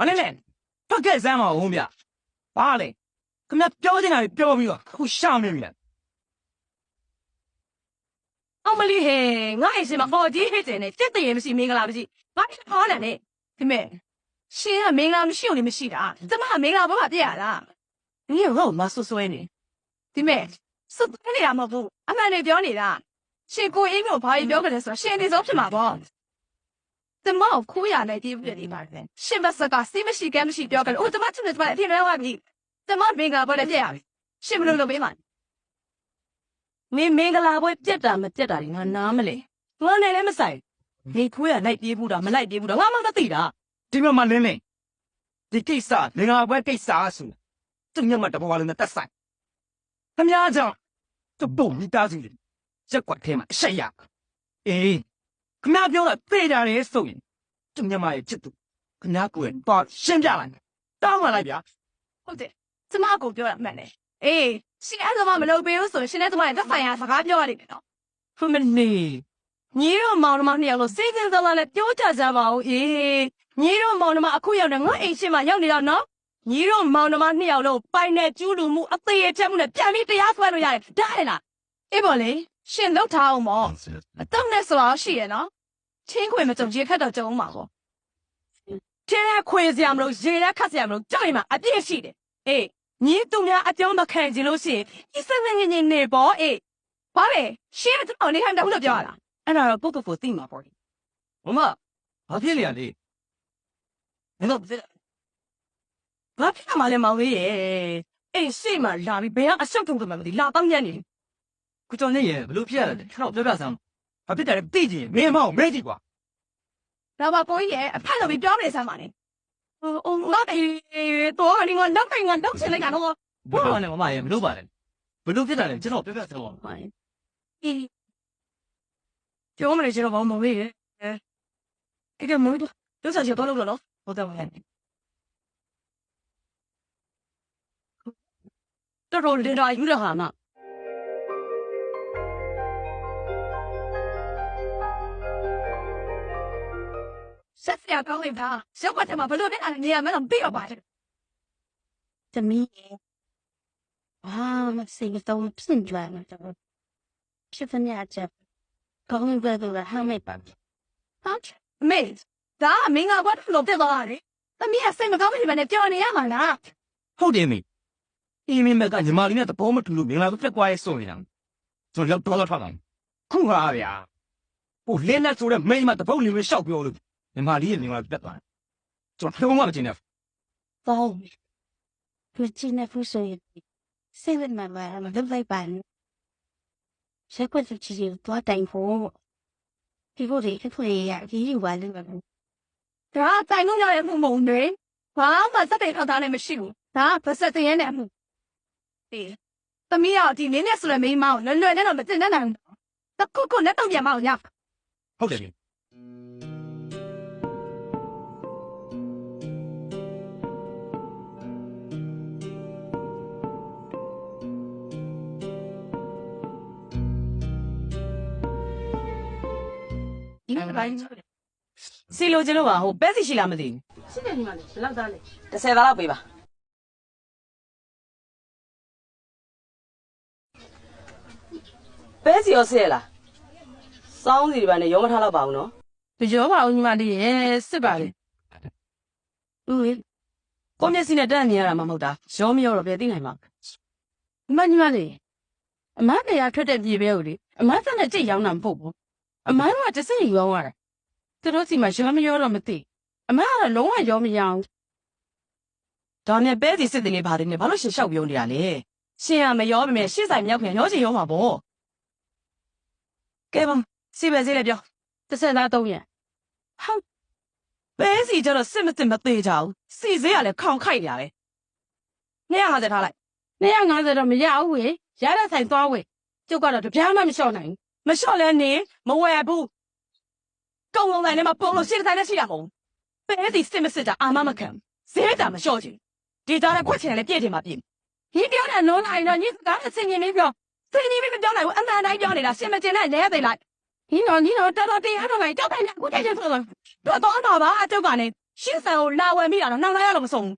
ဘာလဲလဲဖက်ကက်စမ်းမအောင်ဗျဘာလဲခင်ဗျပြောချင်တာပြောပြီးတော့အခုရှောင်နေပြီလား အောင်မလေးဟဲ့ငါအိမ်ရှင်မအော်ကြီးဟဲ့တယ်နဲ့တက်တရေမရှိမင်္ဂလာမရှိဘာဖြစ်ဟောလဲနဲ့ဒီမဲ့ရှင်ကမင်္ဂလာမရှိုံနဲ့မရှိတာကျမကမင်္ဂလာဘာမှပြရလားဒီရောမဆွဆွဲနေဒီမဲ့စွတ်နေတာမဟုတ်ဘူးအမှန်နဲ့ပြောနေတာရှင်ကိုအေးမျိုးဘာကြီးပြောကြလဲဆိုတော့ရှင်နေဆုံးဖြစ်မှာပေါ့ကျမကိုခိုးရလိုက်ပြီးပြနေပါတယ်ရှင်မစကားစိတ်မရှိကဲမရှိပြောကြလို့ကျမချစ်နေကျမအထင်ထဲသွားပြီကျမမင်္ဂလာပွဲလည်းပြရပြီရှင်မလို့လုပ်ပေးပါမင်္ဂလာပွဲပြက်တာမပြက်တာဒီငါနားမလဲငါနဲ့လည်းမဆိုင်နေခွေးကလိုက်ပြေးဘူးတာမလိုက်ပြေးဘူးတာငါမှမသိတာ ဒီမှာမလင်းလင်းဒီကိစ္စငါဘွဲကိစ္စဆိုသူညမတဘောလုံးနဲ့တက်ဆိုင်ခင်ဗျားကြောင့်သူ့ပုံမိသားစုရက်ကွက်ထဲမှာအဆက်ရအေးခင်ဗျားပြောတာသိကြတယ်ဆိုရင်သူညမရဲ့ချစ်သူခင်ဗျားကိုယ်တော့ရှင်းပြလိုက်တောင်းပါလိုက်ဗျာ ဟုတ်တယ်ကျမကိုပြောရမှန်တယ်အေးရှင်အဲ့ဒါမှမလုပ်ပေးဘူးဆိုရင်ရှင်နဲ့ကျမနဲ့သက်ဆိုင်ရာစကားပြောရလိမ့်မယ်နော်ဟုတ်မနေညီတို့မောင်နှမနှစ်ယောက်လို့စိတ်စင်စားလာနဲ့ပြောကြကြပါဦးအေးညီတို့မောင်နှမအခုရောက်နေငါအိမ်ရှင်မရောက်နေတော့နော်ညီတို့မောင်နှမနှစ်ယောက်လို့ပိုင်နဲ့ကျူးလူမှုအသေးအချက်မှုနဲ့ပြန်ပြီးတရားစွဲလို့ရတယ်ဒါဟဲ့လားအေးပေါ်လေရှင်လောက်ထားအောင်မော်အတော့နဲ့ဆိုတော့ရှိရနော်ချင်းခွေမကြုံကြီးခက်တော့ကြုံမှာပေါ့ချင်းရခွေစရာမလို့ရေရခတ်စရာမလို့ကြောက်ရင်မှအပြည့်ရှိတယ်အေးညီတူများအပြောင်းမခံချင်လို့ရှိရင်ဒီစနေနေနေပေါ့အေးဘာလဲရှင်းတော့နေဟန်တောင်းလို့ပြောရတာအဲ့ဒါတော့ပုတ်ပုတ်ကိုသိမှာပေါ့ မမဘာဖြစ်လဲလေမင်းတို့ဘာဖြစ်မှလဲမောင်လေးရဲ့အေးရှေ့မှာလာပြီးဘယ်ကအရှုပ်ထုံးမှမသိလာတော့ညံ့နေ ကိုကျော်နေရဘလို့ဖြစ်ရလဲခဏပြောပြစမ်းဘာဖြစ်တယ်လဲသိကြည့်မင်းမအောင်မေးကြည့်ကွာ ဒါပါကိုကြီးရဲ့အဖက်လို့ပြီးပြောနေစမ်းပါနဲ့ဟိုငါတေးတော့အရင်ကလောက်တိုင်းကလောက်ချင်လိုက်တာတော့ ဘာလဲမမရမလို့ပါနဲ့ဘလို့ဖြစ်တာလဲကျွန်တော်ပြောပြစမ်းပါ အေးကျောင်းမလေးကျတော့ဘာမှမဝေးရဲ့အဲ့ကမို့တော့ဆက်ချတော့လို့နော်ဟုတ်တယ်ဗျတော်တော်လေးတော့ယူရဟာမဆက်ရကောင်းနေတာရှောက်ကတည်းကဘလို့နဲ့အနေရမလို့ပြရပါတယ်တမီးမစိတ်တော့ပြင်ကြတယ်တော့ဖြစ်နေကြကောင်းတဲ့ဘက်ကဟာမေးပါဟုတ်မေးဒါမင်းကဘာလို့ပြသွားလဲတမီးအစိတ်မကောင်းဘူးဒီမှာပြောနေရမှာလား ဟုတ်တယ်မေအေးမင်းမကညီမလေးနဲ့တဘောမတူလို့မင်္ဂလာပြက်သွားရဲဆိုနေတာကျွန်တော်ရောက်တော့ထွက်လာခုဟာဗျာဟိုလင်းနဲ့ဆိုတဲ့မိန်းမတပုတ်လေးပဲရှောက်ပြောလို့ညီမလေးရဲ့မင်္ဂလာပြက်သွားကျွန်တော်လုံးဝမကျင်နဲ့ တော့သူချင်းနေဖူးဆိုရင်စိတ်ဝင်မှာမလုပ်လိုက်ပါနဲ့ဆက်ကွက်ချီတော့တိုင်ဖို့ဒီကိုဒီခွေရဒီယူပါလိမ့်မယ်ဒါတိုင်လို့ရတဲ့မှုမုံတွေဘာမှစတဲ့ထောက်ထားနေမရှိဘူးဒါဗစက်တည်းနဲ့အမှုဒီသမီးရောက်ဒီနင်းနဲ့ဆိုရမိန်းမကိုလွယ်လွယ်နဲ့တော့မတင်တတ်နိုင်ဘူးတခုနဲ့တော့ပြန်မအောင်ရ ဟုတ်တယ်ဒီမှာဘာစီလိုချင်လို့ပါဟိုပဲစီရှိလားမသိဘူးရှိတယ်ဒီမှာလေဘယ်လောက်သားလဲ30သားလောက်ပေးပါပဲစီရောစစ်ရလားစောင်းစီဒီပါနဲ့ရောမထားတော့ပါဘူးနော်ကြောပါဦးညီမလေးရဲ့စစ်ပါလေဦးကိုမျက်စိနဲ့တက်နေရတာမှမဟုတ်တာရောမရောတော့ပဲသိနိုင်မှာညီမလေးအမတရားထွက်တဲ့ပြေပဲကိုလေအမသက်နဲ့ကြိတ်ရောင်းတာမဟုတ်ဘူးအမတို့ကတစင်ရောင်းရတာသူတို့စီမှာရောမရောတော့မသိအမကတော့လုံးဝရောမရောင်းဒါနဲ့ပဲစီစစ်တယ်လေပါတယ်နဲ့ဘာလို့ရှင်းလျှောက်ပြောနေရလဲရှင်ကမရောပါမယ်ရှင်းဆိုင်မြောက်ပြန်ရောချင်ရောမှာပေါ့ကဲပါစီပဲစီလည်းပြော30သား300ဟုတ်ပဲစီကျတော့စစ်မစစ်မသေးကြဘူးစီစေးကလည်းခေါင်ခိုက်နေရတယ်250ထားလိုက်250တော့မရဘူးဝေရတဲ့ဆိုင်သွားဝေကျုပ်ကတော့တပြားမှမလျှော့နိုင်ဘူးမလျှော့လဲနေမဝယ်ဘူးကုံလုံးတိုင်းထဲမှာပုံလို့ရှင်းတဲ့တိုင်းနဲ့ရှိတာမဟုတ်ဘူးပဲစီစစ်မစစ်တာအာမမခံဈေးတာမလျှော့ချင်ဒီသားနဲ့ခွက်ချင်လည်းပြည့်တယ်မှာပြည့်ညီပြောတယ်လုံးလိုက်တော့ညီစကားအစင်ကြီးလေးပြောစင်ကြီးမပြောနိုင်ဘူးအမှန်တိုင်းပြောနေတာရှင်မကျင်နဲ့လဲသိလိုက်ညီတော်တော်တရားတော်ကကြောက်တယ်ကူတဲ့ချင်းဆိုတော့တော့ပါအတုတ်ကနေ ရှင်းဆန်ကိုလာဝယ်မိတာတော့နှောင်လိုက်ရလို့မဆုံးဘူး